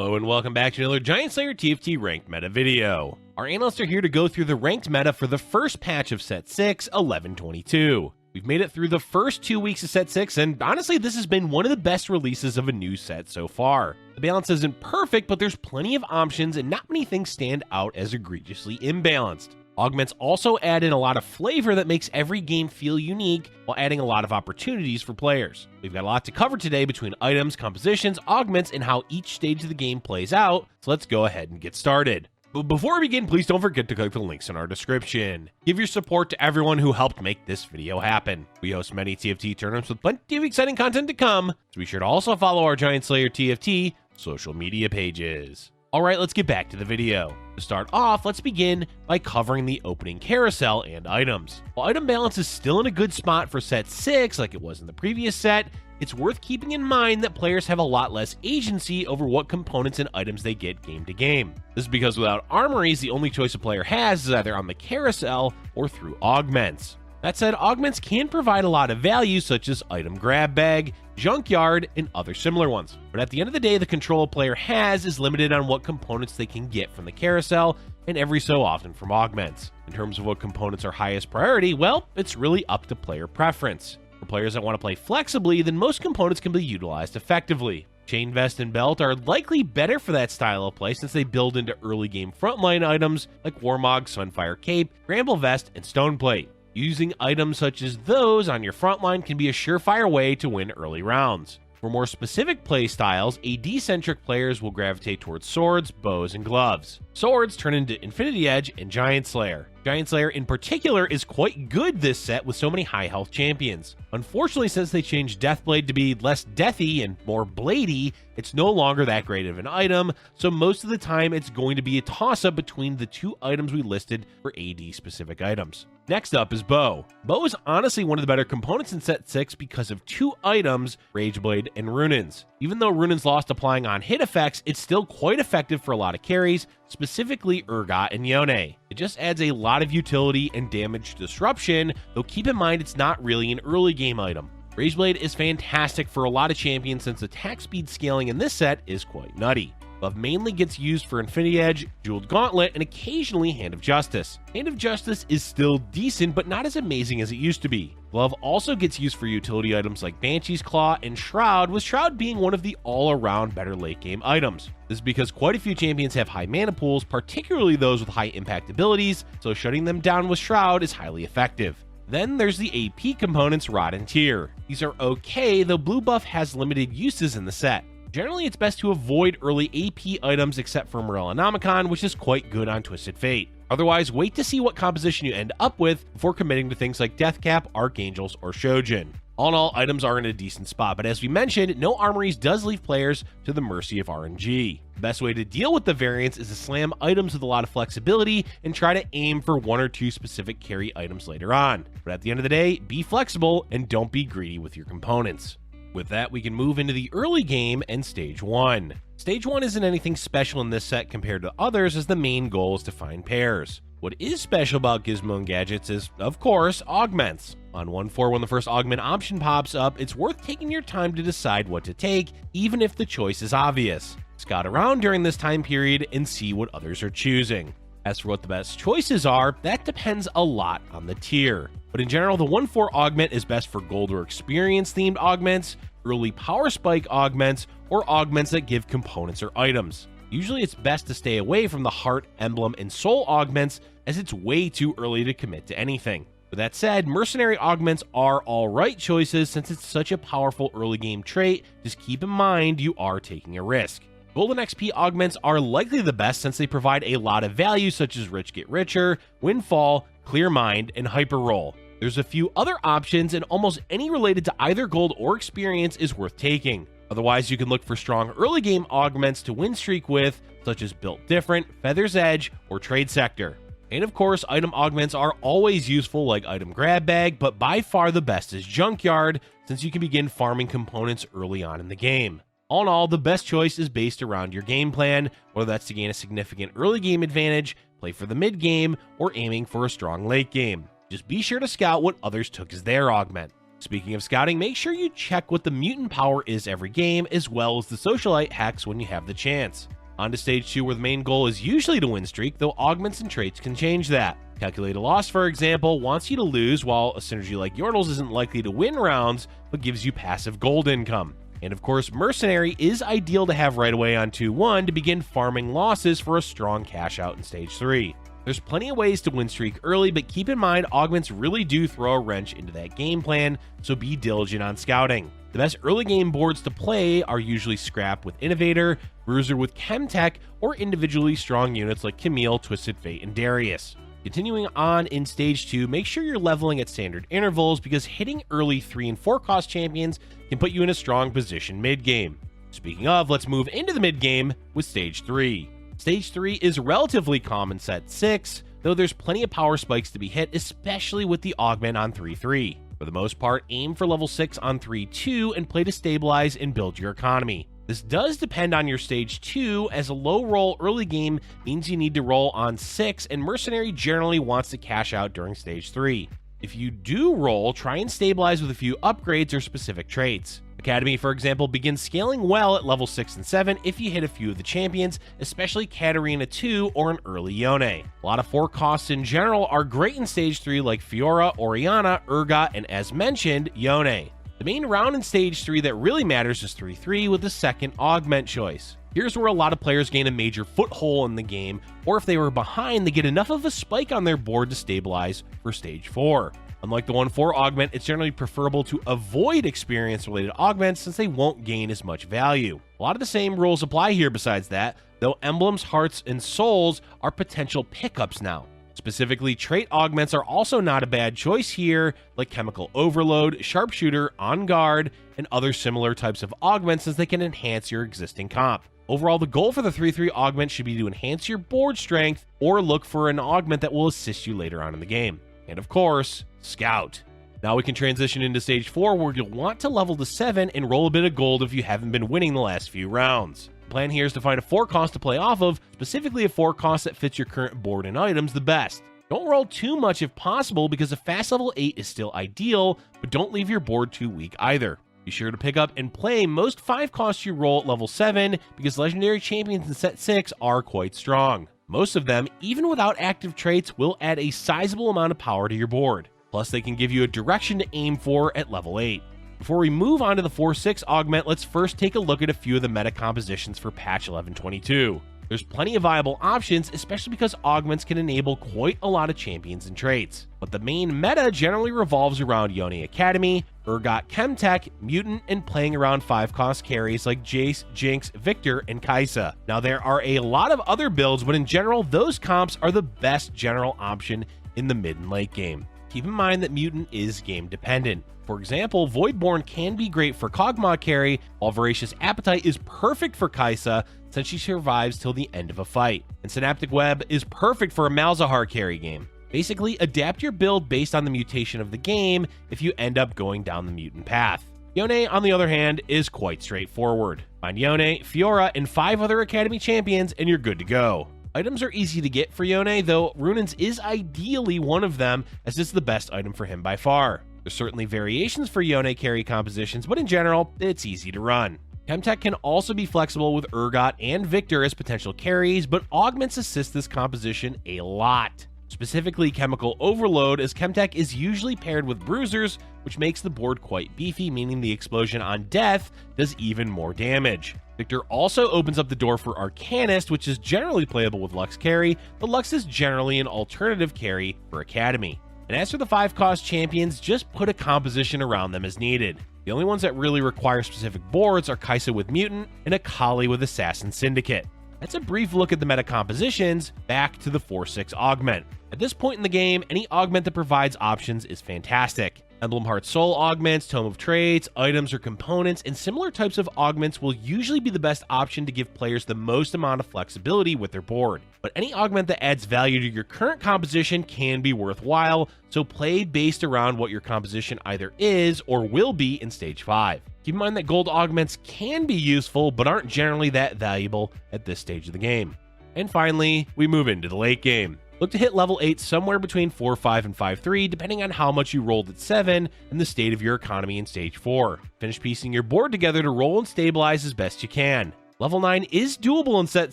Hello and welcome back to another Giant Slayer TFT ranked meta video. Our analysts are here to go through the ranked meta for the first patch of set 6, 11.22. We've made it through the first 2 weeks of set 6, and honestly this has been one of the best releases of a new set so far. The balance isn't perfect, but there's plenty of options and not many things stand out as egregiously imbalanced. Augments also add in a lot of flavor that makes every game feel unique while adding a lot of opportunities for players. We've got a lot to cover today between items, compositions, augments, and how each stage of the game plays out, so let's go ahead and get started. But before we begin, please don't forget to click the links in our description. Give your support to everyone who helped make this video happen. We host many TFT tournaments with plenty of exciting content to come, so be sure to also follow our Giant Slayer TFT social media pages. Alright, let's get back to the video. To start off, let's begin by covering the opening carousel and items. While item balance is still in a good spot for set 6 like it was in the previous set, it's worth keeping in mind that players have a lot less agency over what components and items they get game to game. This is because without armories, the only choice a player has is either on the carousel or through augments. That said, augments can provide a lot of value such as item grab bag, junkyard, and other similar ones. But at the end of the day, the control a player has is limited on what components they can get from the carousel and every so often from augments. In terms of what components are highest priority, well, it's really up to player preference. For players that want to play flexibly, then most components can be utilized effectively. Chain vest and belt are likely better for that style of play since they build into early game frontline items like Warmog, Sunfire Cape, Bramble Vest, and Stoneplate. Using items such as those on your frontline can be a surefire way to win early rounds. For more specific play styles, AD-centric players will gravitate towards swords, bows, and gloves. Swords turn into Infinity Edge and Giant Slayer. Giant Slayer in particular is quite good this set with so many high health champions. Unfortunately, since they changed Deathblade to be less deathy and more bladey, it's no longer that great of an item, so most of the time it's going to be a toss-up between the two items we listed for AD specific items. Next up is Bow. Bow is honestly one of the better components in set 6 because of two items, Rageblade and Runins. Even though Runins lost applying on hit effects, it's still quite effective for a lot of carries, specifically Urgot and Yone. It just adds a lot of utility and damage disruption, though keep in mind it's not really an early game item. Rageblade is fantastic for a lot of champions since attack speed scaling in this set is quite nutty. Glove mainly gets used for Infinity Edge, Jeweled Gauntlet, and occasionally Hand of Justice. Hand of Justice is still decent, but not as amazing as it used to be. Glove also gets used for utility items like Banshee's Claw and Shroud, with Shroud being one of the all-around better late-game items. This is because quite a few champions have high mana pools, particularly those with high impact abilities, so shutting them down with Shroud is highly effective. Then there's the AP components Rod and Tear. These are okay, though blue buff has limited uses in the set. Generally, it's best to avoid early AP items except for Morellonomicon, which is quite good on Twisted Fate. Otherwise, wait to see what composition you end up with before committing to things like Deathcap, Archangels, or Shojin. All in all, items are in a decent spot, but as we mentioned, no armories does leave players to the mercy of RNG. The best way to deal with the variance is to slam items with a lot of flexibility and try to aim for one or two specific carry items later on. But at the end of the day, be flexible and don't be greedy with your components. With that, we can move into the early game and Stage 1. Stage 1 isn't anything special in this set compared to others, as the main goal is to find pairs. What is special about Gizmo and Gadgets is, of course, augments. On 1.4, when the first augment option pops up, it's worth taking your time to decide what to take, even if the choice is obvious. Scout around during this time period and see what others are choosing. As for what the best choices are, that depends a lot on the tier. But in general, the 1.4 augment is best for gold or experience themed augments, early power spike augments, or augments that give components or items. Usually it's best to stay away from the heart, emblem, and soul augments as it's way too early to commit to anything. With that said, mercenary augments are alright choices since it's such a powerful early game trait. Just keep in mind you are taking a risk. Golden XP augments are likely the best since they provide a lot of value such as Rich Get Richer, Windfall, Clear Mind, and Hyper Roll. There's a few other options, and almost any related to either gold or experience is worth taking. Otherwise, you can look for strong early game augments to win streak with, such as Built Different, Feather's Edge, or Trade Sector. And of course, item augments are always useful like Item Grab Bag, but by far the best is Junkyard, since you can begin farming components early on in the game. All in all, the best choice is based around your game plan, whether that's to gain a significant early game advantage, play for the mid game, or aiming for a strong late game. Just be sure to scout what others took as their augment. Speaking of scouting, make sure you check what the mutant power is every game, as well as the socialite hacks when you have the chance. On to stage 2, where the main goal is usually to win streak, though augments and traits can change that. Calculate a loss, for example, wants you to lose, while a synergy like Yordle's isn't likely to win rounds, but gives you passive gold income. And of course, Mercenary is ideal to have right away on 2-1 to begin farming losses for a strong cash out in stage 3. There's plenty of ways to win streak early, but keep in mind augments really do throw a wrench into that game plan, so be diligent on scouting. The best early game boards to play are usually Scrap with Innovator, Bruiser with Chemtech, or individually strong units like Camille, Twisted Fate, and Darius. Continuing on in stage 2, make sure you're leveling at standard intervals, because hitting early 3 and 4 cost champions can put you in a strong position mid-game. Speaking of, let's move into the mid-game with stage 3. Stage 3 is relatively calm in set 6, though there's plenty of power spikes to be hit, especially with the augment on 3-3. For the most part, aim for level 6 on 3-2 and play to stabilize and build your economy. This does depend on your stage 2, as a low roll early game means you need to roll on 6, and Mercenary generally wants to cash out during stage 3. If you do roll, try and stabilize with a few upgrades or specific traits. Academy, for example, begins scaling well at level 6 and 7 if you hit a few of the champions, especially Katarina 2 or an early Yone. A lot of 4 costs in general are great in stage 3, like Fiora, Orianna, Urgot, and as mentioned, Yone. The main round in stage 3 that really matters is 3-3 with the second augment choice. Here's where a lot of players gain a major foothold in the game, or if they were behind, they get enough of a spike on their board to stabilize for stage 4. Unlike the 1-4 augment, it's generally preferable to avoid experience-related augments since they won't gain as much value. A lot of the same rules apply here besides that, though emblems, hearts, and souls are potential pickups now. Specifically, trait augments are also not a bad choice here, like Chemical Overload, Sharpshooter, On Guard, and other similar types of augments, since they can enhance your existing comp. Overall, the goal for the 3-3 augment should be to enhance your board strength or look for an augment that will assist you later on in the game. And of course, Scout. Now we can transition into stage 4, where you'll want to level to 7 and roll a bit of gold if you haven't been winning the last few rounds. The plan here is to find a 4 cost to play off of, specifically a 4 cost that fits your current board and items the best. Don't roll too much if possible, because a fast level 8 is still ideal, but don't leave your board too weak either. Be sure to pick up and play most 5 costs you roll at level 7, because legendary champions in set 6 are quite strong. Most of them, even without active traits, will add a sizable amount of power to your board. Plus, they can give you a direction to aim for at level 8. Before we move on to the 4-6 augment, let's first take a look at a few of the meta compositions for patch 11.22. There's plenty of viable options, especially because augments can enable quite a lot of champions and traits. But the main meta generally revolves around Yone Academy, Urgot Chemtech, Mutant, and playing around 5-cost carries like Jace, Jinx, Victor, and Kai'Sa. Now, there are a lot of other builds, but in general, those comps are the best general option in the mid and late game. Keep in mind that Mutant is game dependent. For example, Voidborn can be great for Kog'Maw carry, while Voracious Appetite is perfect for Kai'Sa since she survives till the end of a fight. And Synaptic Web is perfect for a Malzahar carry game. Basically, adapt your build based on the mutation of the game if you end up going down the mutant path. Yone, on the other hand, is quite straightforward. Find Yone, Fiora, and 5 other Academy champions and you're good to go. Items are easy to get for Yone, though Runins is ideally one of them, as it's the best item for him by far. There's certainly variations for Yone carry compositions, but in general, it's easy to run. Chemtech can also be flexible with Urgot and Victor as potential carries, but augments assist this composition a lot. Specifically, Chemical Overload, as Chemtech is usually paired with Bruisers, which makes the board quite beefy, meaning the explosion on death does even more damage. Victor also opens up the door for Arcanist, which is generally playable with Lux carry, but Lux is generally an alternative carry for Academy. And as for the 5-cost champions, just put a composition around them as needed. The only ones that really require specific boards are Kai'Sa with Mutant and Akali with Assassin Syndicate. That's a brief look at the meta compositions. Back to the 4-6 augment. At this point in the game, any augment that provides options is fantastic. Emblem Heart Soul augments, Tome of Trades, items or components, and similar types of augments will usually be the best option to give players the most amount of flexibility with their board. But any augment that adds value to your current composition can be worthwhile, so play based around what your composition either is or will be in Stage 5. Keep in mind that gold augments can be useful, but aren't generally that valuable at this stage of the game. And finally, we move into the late game. Look to hit level 8 somewhere between 4.5 and 5.3, depending on how much you rolled at 7 and the state of your economy in stage 4. Finish piecing your board together to roll and stabilize as best you can. Level 9 is doable in set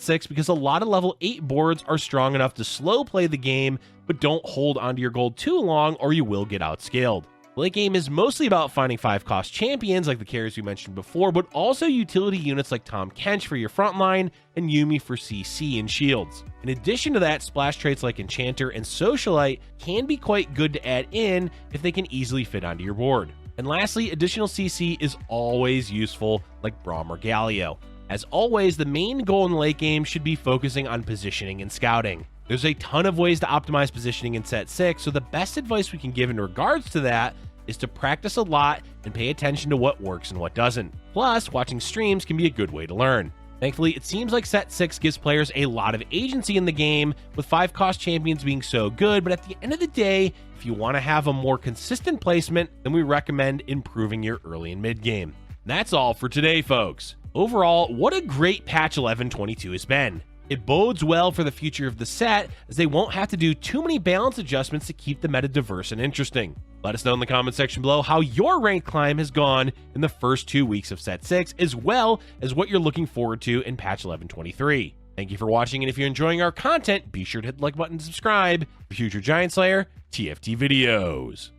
6 because a lot of level 8 boards are strong enough to slow play the game, but don't hold onto your gold too long or you will get outscaled. Late game is mostly about finding 5-cost champions like the carriers we mentioned before, but also utility units like Tom Kench for your frontline and Yumi for CC and shields. In addition to that, splash traits like Enchanter and Socialite can be quite good to add in if they can easily fit onto your board. And lastly, additional CC is always useful like Braum or Galio. As always, the main goal in the late game should be focusing on positioning and scouting. There's a ton of ways to optimize positioning in set 6, so the best advice we can give in regards to that is to practice a lot and pay attention to what works and what doesn't. Plus, watching streams can be a good way to learn. Thankfully, it seems like set 6 gives players a lot of agency in the game, with 5-cost champions being so good, but at the end of the day, if you want to have a more consistent placement, then we recommend improving your early and mid game. That's all for today, folks. Overall, what a great patch 11.22 has been. It bodes well for the future of the set, as they won't have to do too many balance adjustments to keep the meta diverse and interesting. Let us know in the comment section below how your ranked climb has gone in the first 2 weeks of set 6, as well as what you're looking forward to in patch 11.23. Thank you for watching, and if you're enjoying our content, be sure to hit the like button and subscribe for future Giant Slayer TFT videos.